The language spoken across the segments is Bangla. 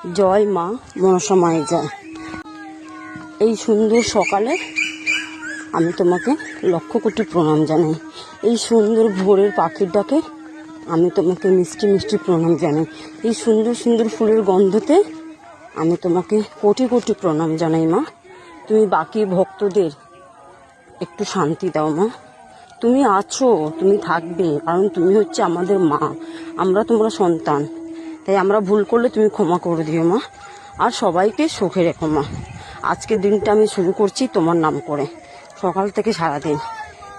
জয় মা মনসা মায়ের জয়। এই সুন্দর সকালে আমি তোমাকে লক্ষ কোটি প্রণাম জানাই। এই সুন্দর ভোরের পাখির ডাকে আমি তোমাকে মিষ্টি মিষ্টি প্রণাম জানাই। এই সুন্দর সুন্দর ফুলের গন্ধতে আমি তোমাকে কোটি কোটি প্রণাম জানাই মা। তুমি বাকি ভক্তদের একটু শান্তি দাও মা। তুমি আছো, তুমি থাকবে, কারণ তুমি হচ্ছে আমাদের মা, আমরা তোমরা সন্তান। তাই আমরা ভুল করলে তুমি ক্ষমা করে দিও মা। আর সবাইকে সুখে রেখো মা। আজকের দিনটা আমি শুরু করছি তোমার নাম করে, সকাল থেকে সারাদিন।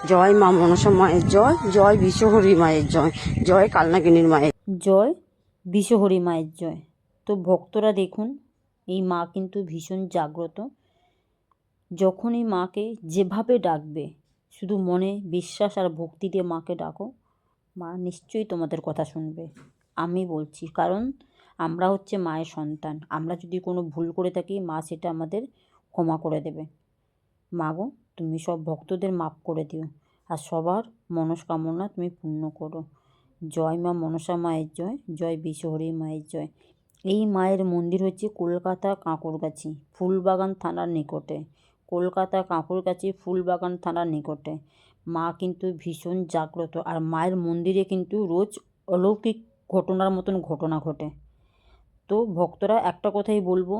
জয় মা মনসা মায়ের জয়, জয় বিশ্বহরি মায়ের জয়, জয় কালনাগিনীর মায়ের জয়, বিশ্বহরি মায়ের জয়। তো ভক্তরা দেখুন, এই মা কিন্তু ভীষণ জাগ্রত। যখন এই মাকে যেভাবে ডাকবে, শুধু মনে বিশ্বাস আর ভক্তি দিয়ে মাকে ডাকো, মা নিশ্চয়ই তোমাদের কথা শুনবে। আমি বলছি, কারণ আমরা হচ্ছে মায়ের সন্তান। আমরা যদি কোনো ভুল করে থাকি, মা সেটা আমাদের ক্ষমা করে দেবে। মা গো, তুমি সব ভক্তদের মাপ করে দিও, আর সবার মনস্কামনা তুমি পূর্ণ করো। জয় মা মনসা মায়ের জয়, জয় বিশ্বহরি মায়ের জয়। এই মায়ের মন্দির হচ্ছে কলকাতা কাঁকড়গাছি ফুলবাগান থানার নিকটে। কলকাতা কাঁকড়গাছি ফুলবাগান থানার নিকটে। মা কিন্তু ভীষণ জাগ্রত, আর মায়ের মন্দিরে কিন্তু রোজ অলৌকিক ঘটনার মতন ঘটনা ঘটে। তো ভক্তরা একটা কথাই বলবো,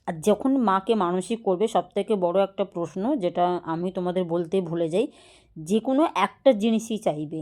আর যখন মাকে মানসিক করবে, সবথেকে বড় একটা প্রশ্ন যেটা আমি তোমাদের বলতে ভুলে যাই, যে কোনো একটা জিনিসই চাইবে।